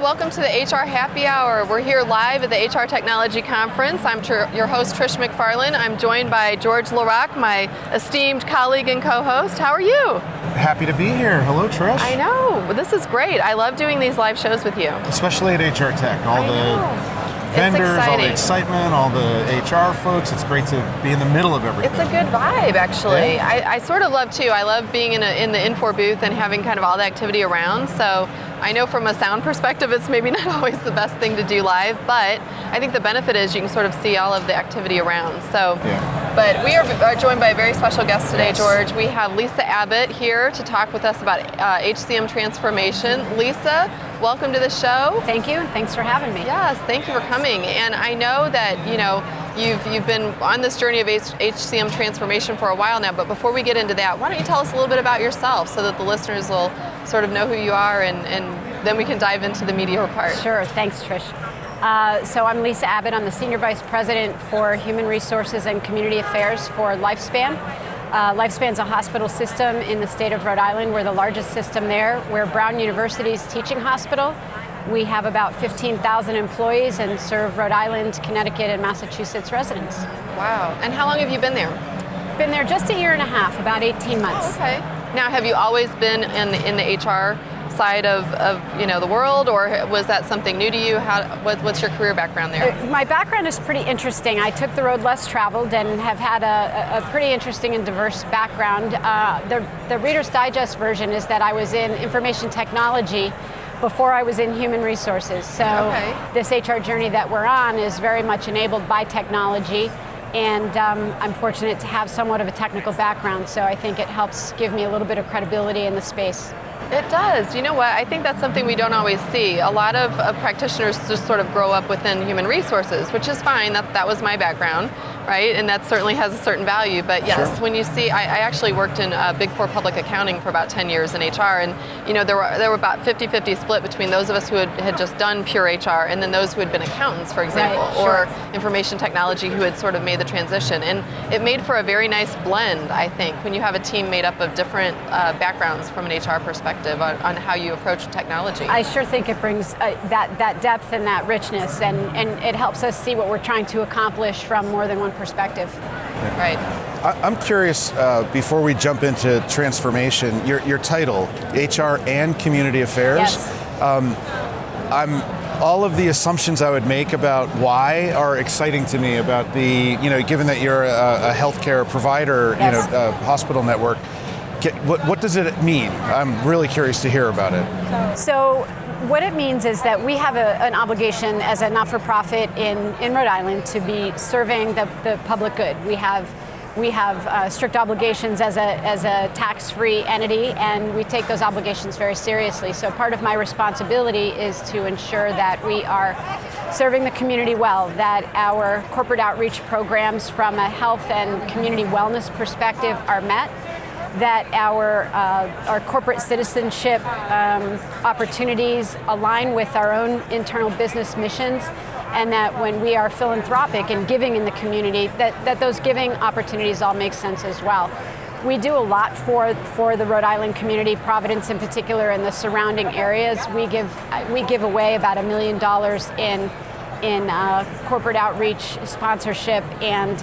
welcome to the HR Happy Hour. We're here live at the HR Technology Conference. I'm your host, Trish McFarlane. I'm joined by George Laraque, my esteemed colleague and co-host. How are you? Happy to be here. Hello, Trish. I know. This is great. I love doing these live shows with you. Especially at HR Tech. All the vendors, all the excitement, all the HR folks. It's great to be in the middle of everything. It's a good vibe, actually. Yeah. I sort of love, too. I love being in the Infor booth and having kind of all the activity around. So I know from a sound perspective, it's maybe not always the best thing to do live, but I think the benefit is you can sort of see all of the activity around. So, But we are joined by a very special guest today, George. We have Lisa Abbott here to talk with us about HCM transformation. Lisa, welcome to the show. Thank you, and thanks for having me. Yes, thank you for coming. And I know that, you've been on this journey of HCM transformation for a while now, but before we get into that, why don't you tell us a little bit about yourself so that the listeners will sort of know who you are, and then we can dive into the media part. Sure, thanks, Trish. So I'm Lisa Abbott. I'm the Senior Vice President for Human Resources and Community Affairs for Lifespan. Lifespan's a hospital system in the state of Rhode Island. We're the largest system there. We're Brown University's teaching hospital. We have about 15,000 employees and serve Rhode Island, Connecticut, and Massachusetts residents. Wow. And how long have you been there? Been there just a year and a half, about 18 months. Oh, okay. Now, have you always been in the HR side of the world, or was that something new to you? What's your career background there? My background is pretty interesting. I took the road less traveled and have had a pretty interesting and diverse background. The Reader's Digest version is that I was in information technology before I was in human resources. So This HR journey that we're on is very much enabled by technology, and I'm fortunate to have somewhat of a technical background, so I think it helps give me a little bit of credibility in the space. It does. You know what? I think that's something we don't always see. A lot of practitioners just sort of grow up within human resources, which is fine. That was my background, right? And that certainly has a certain value. But yes, when you see, I actually worked in Big Four public accounting for about 10 years in HR, and there were about 50-50 split between those of us who had just done pure HR and then those who had been accountants, for example, or information technology who had sort of made the transition. And it made for a very nice blend, I think, when you have a team made up of different backgrounds from an HR perspective on how you approach technology. I sure think it brings that depth and that richness, and it helps us see what we're trying to accomplish from more than one perspective. Right. I'm curious, before we jump into transformation, your title, HR and Community Affairs. Yes. All of the assumptions I would make about why are exciting to me about given that you're a healthcare provider, hospital network. What does it mean? I'm really curious to hear about it. So what it means is that we have an obligation as a not-for-profit in Rhode Island to be serving the public good. We have strict obligations as a tax-free entity, and we take those obligations very seriously. So part of my responsibility is to ensure that we are serving the community well, that our corporate outreach programs from a health and community wellness perspective are met, that our corporate citizenship opportunities align with our own internal business missions, and that when we are philanthropic and giving in the community, that those giving opportunities all make sense as well. We do a lot for the Rhode Island community, Providence in particular, and the surrounding areas. We give away about $1 million in corporate outreach, sponsorship, and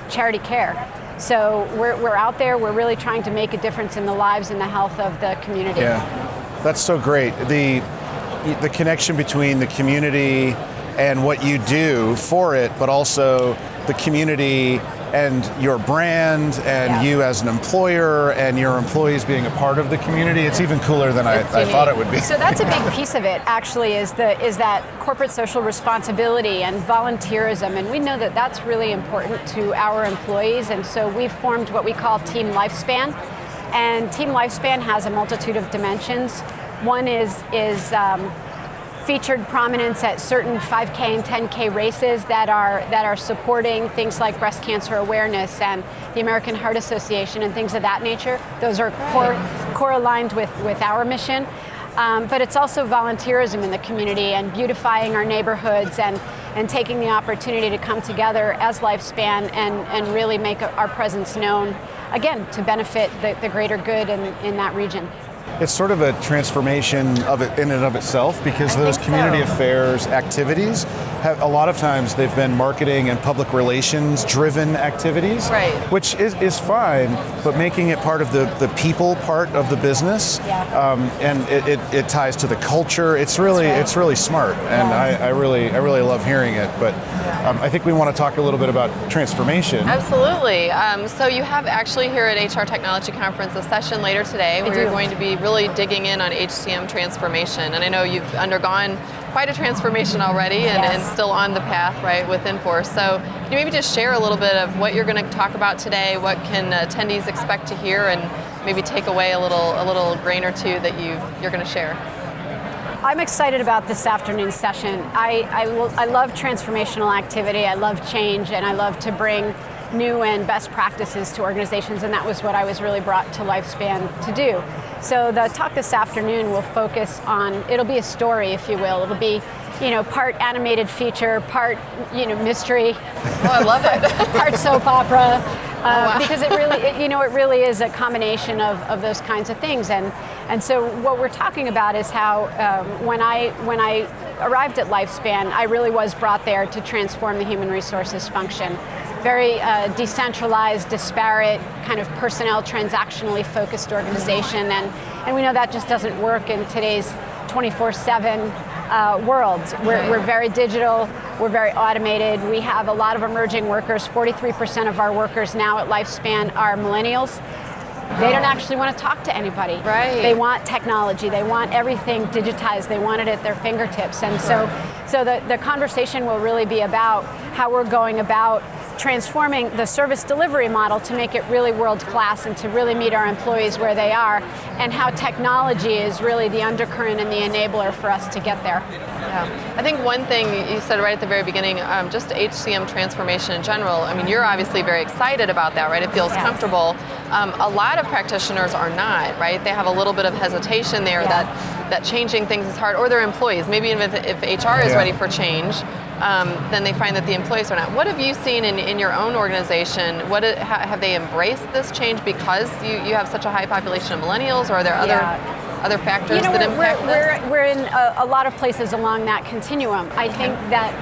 charity care. So we're out there. We're really trying to make a difference in the lives and the health of the community. Yeah, that's so great. The connection between the community and what you do for it, but also the community and your brand and you as an employer and your employees being a part of the community. It's even cooler than I thought it would be. So that's a big piece of it, actually, is that corporate social responsibility and volunteerism. And we know that that's really important to our employees. And so we've formed what we call Team Lifespan. And Team Lifespan has a multitude of dimensions. One is featured prominence at certain 5K and 10K races that are supporting things like breast cancer awareness and the American Heart Association and things of that nature. Those are core aligned with our mission. But it's also volunteerism in the community and beautifying our neighborhoods and taking the opportunity to come together as Lifespan and really make our presence known, again, to benefit the greater good in that region. it's sort of a transformation of it in and of itself, because I those think community so. affairs activities have a lot of times they've been marketing and public relations driven activities, Right. which is fine, but making it part of the people part of the business, and it ties to the culture. It's really smart, and I really love hearing it. But I think we want to talk a little bit about transformation. Absolutely. So you have actually here at HR Technology Conference a session later today where you're going to be really digging in on HCM transformation. And I know you've undergone quite a transformation already and still on the path, right, with Inforce. So can you maybe just share a little bit of what you're going to talk about today? What can attendees expect to hear, and maybe take away a little grain or two that you're going to share? I'm excited about this afternoon's session. I love transformational activity, I love change, and I love to bring new and best practices to organizations, and that was what I was really brought to Lifespan to do. So the talk this afternoon will focus on, it'll be a story, if you will. It'll be, part animated feature, part, mystery. Oh, I love it. Part soap opera. Wow. Because it really is a combination of those kinds of things. And so what we're talking about is how when I arrived at Lifespan, I really was brought there to transform the human resources function. Very decentralized, disparate, kind of personnel transactionally focused organization, and we know that just doesn't work in today's 24/7 world. We're very digital, we're very automated, we have a lot of emerging workers. 43% of our workers now at Lifespan are millennials. They don't actually want to talk to anybody. Right. They want technology. They want everything digitized. They want it at their fingertips. And so the conversation will really be about how we're going about transforming the service delivery model to make it really world-class and to really meet our employees where they are, and how technology is really the undercurrent and the enabler for us to get there. Yeah. I think one thing you said right at the very beginning, just HCM transformation in general, I mean, you're obviously very excited about that, right? It feels comfortable. A lot of practitioners are not, right? They have a little bit of hesitation there that changing things is hard, or their employees, maybe even if HR is ready for change, then they find that the employees are not. What have you seen in your own organization? Have they embraced this change because you have such a high population of millennials, or are there other factors that impact this? We're in a lot of places along that continuum. I think that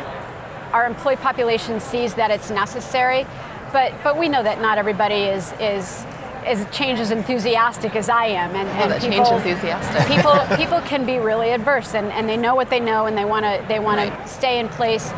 our employee population sees that it's necessary, but we know that not everybody is as change as enthusiastic as I am, and change enthusiastic. people can be really adverse, and they know what they know, and they want to stay in place.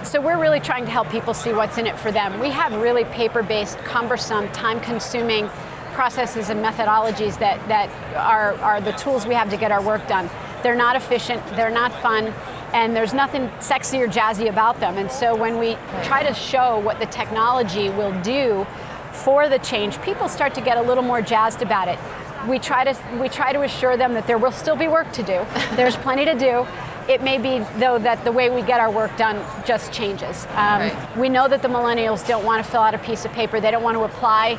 So we're really trying to help people see what's in it for them. We have really paper-based, cumbersome, time-consuming processes and methodologies that are the tools we have to get our work done. They're not efficient, they're not fun, and there's nothing sexy or jazzy about them. And so when we try to show what the technology will do for the change, people start to get a little more jazzed about it. We try to assure them that there will still be work to do. There's plenty to do. It may be, though, that the way we get our work done just changes. We know that the millennials don't want to fill out a piece of paper. They don't want to apply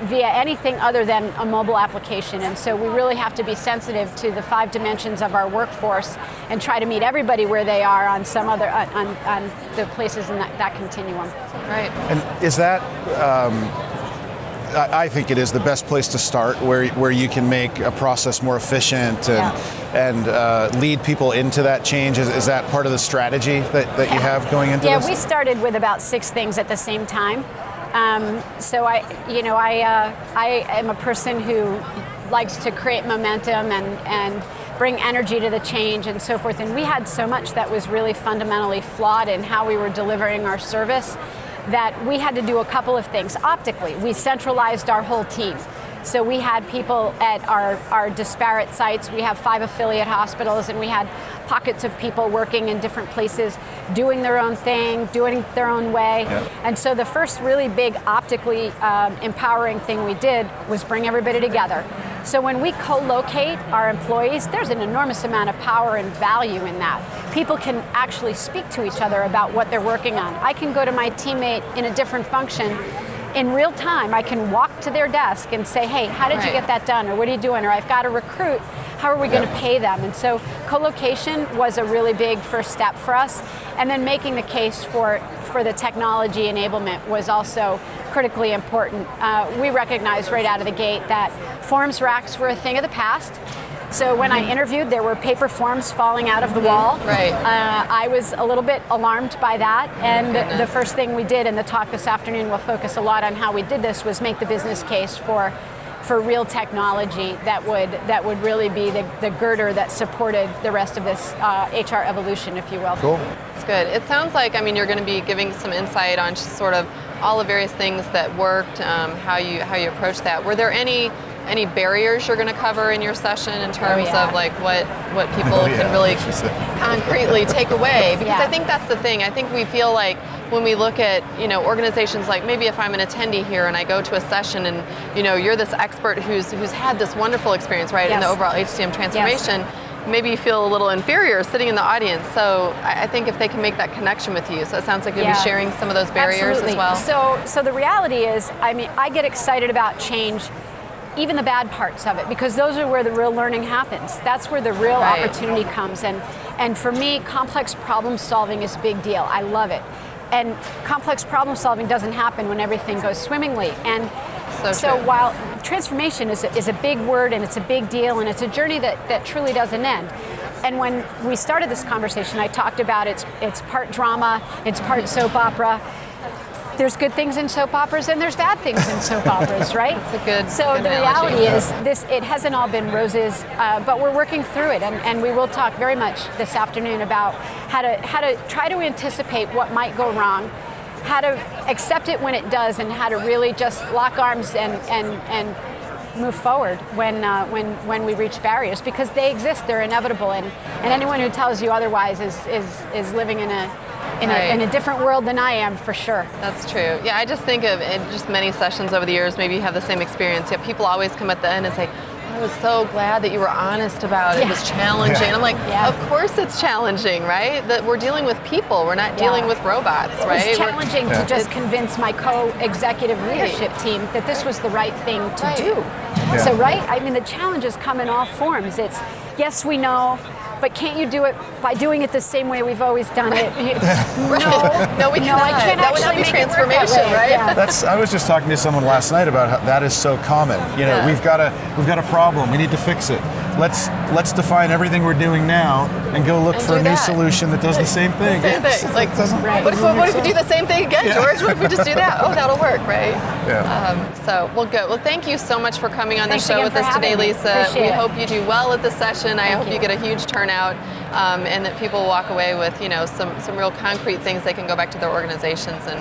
via anything other than a mobile application. And so we really have to be sensitive to the 5 dimensions of our workforce and try to meet everybody where they are on some other, on the places in that continuum. Right. And is that, I think it is the best place to start, where you can make a process more efficient and lead people into that change. Is that part of the strategy that you have going into this? Yeah, we started with about 6 things at the same time. So I am a person who likes to create momentum and bring energy to the change and so forth. And we had so much that was really fundamentally flawed in how we were delivering our service that we had to do a couple of things. Optically, we centralized our whole team. So we had people at our disparate sites. We have 5 affiliate hospitals, and we had pockets of people working in different places, doing their own thing, doing their own way. Yep. And so the first really big optically empowering thing we did was bring everybody together. So when we co-locate our employees, there's an enormous amount of power and value in that. People can actually speak to each other about what they're working on. I can go to my teammate in a different function in real time, I can walk to their desk and say, hey, how did you Right. get that done? Or what are you doing? Or I've got a recruit. How are we going to pay them? And so co-location was a really big first step for us. And then making the case for the technology enablement was also critically important. We recognized right out of the gate that forms racks were a thing of the past. So when I interviewed, there were paper forms falling out of the wall. Right. I was a little bit alarmed by that, and the first thing we did in the talk this afternoon, we'll focus a lot on how we did this, was make the business case for real technology that would really be the girder that supported the rest of this HR evolution, if you will. Cool. That's good. It sounds like, I mean, you're going to be giving some insight on just sort of all the various things that worked, how you approach that. Were there any barriers you're going to cover in your session in terms of like what people can really concretely take away? Because I think that's the thing. I think we feel like when we look at, organizations, like maybe if I'm an attendee here and I go to a session and, you're this expert who's had this wonderful experience, right, in the overall HCM transformation, maybe you feel a little inferior sitting in the audience. So I think if they can make that connection with you, so it sounds like you'll be sharing some of those barriers as well. So the reality is, I get excited about change, even the bad parts of it, because those are where the real learning happens. That's where the real opportunity comes. And for me, complex problem solving is a big deal. I love it. And complex problem solving doesn't happen when everything goes swimmingly. And so while transformation is a big word and it's a big deal and it's a journey that truly doesn't end. And when we started this conversation, I talked about it's part drama, it's part soap opera. There's good things in soap operas and there's bad things in soap operas, right? It's a good So good the analogy. reality is it hasn't all been roses, but we're working through it, and we will talk very much this afternoon about how to try to anticipate what might go wrong, how to accept it when it does, and how to really just lock arms and move forward when we reach barriers, because they exist, they're inevitable, and anyone who tells you otherwise is living in a different world than I am, for sure. That's true. Yeah, I just think of in just many sessions over the years, maybe you have the same experience. Yet people always come at the end and say, I was so glad that you were honest about it. It was challenging. And I'm like, of course it's challenging, right? That we're dealing with people. We're not dealing with robots, right? It was challenging to just convince my co-executive leadership team that this was the right thing to do. So, I mean, the challenges come in all forms. It's, yes, we know, but can't you do it by doing it the same way we've always done it? No, we cannot. I can't That would not actually be make it work that transformation, way. right? Yeah. I was just talking to someone last night about how that is so common. We've got a problem. We need to fix it. Let's define everything we're doing now and go look for a new solution that does the same thing. Same thing. Like, what if we do the same thing again, George? What if we just do that? Oh, that'll work, right? Well, good. Well, thank you so much for coming on the show with us today, Lisa. We hope you do well at the session. I hope you get a huge turnout, and that people walk away with, some real concrete things they can go back to their organizations and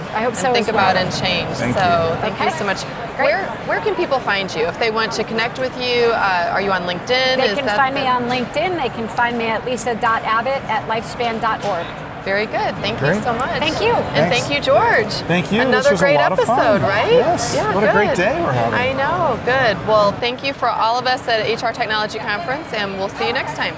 think about and change. Thank you so much. Where can people find you if they want to connect with you? Are you on LinkedIn? They can find me on LinkedIn. They can find me at lisa.abbott@lifespan.org. Very good. Thank you so much. Thank you. And thank you, George. Thank you. Another This was great a lot of episode, fun. right? Yes. Yeah, what a great day we're having. I know. Good. Well, thank you for all of us at HR Technology Conference, and we'll see you next time.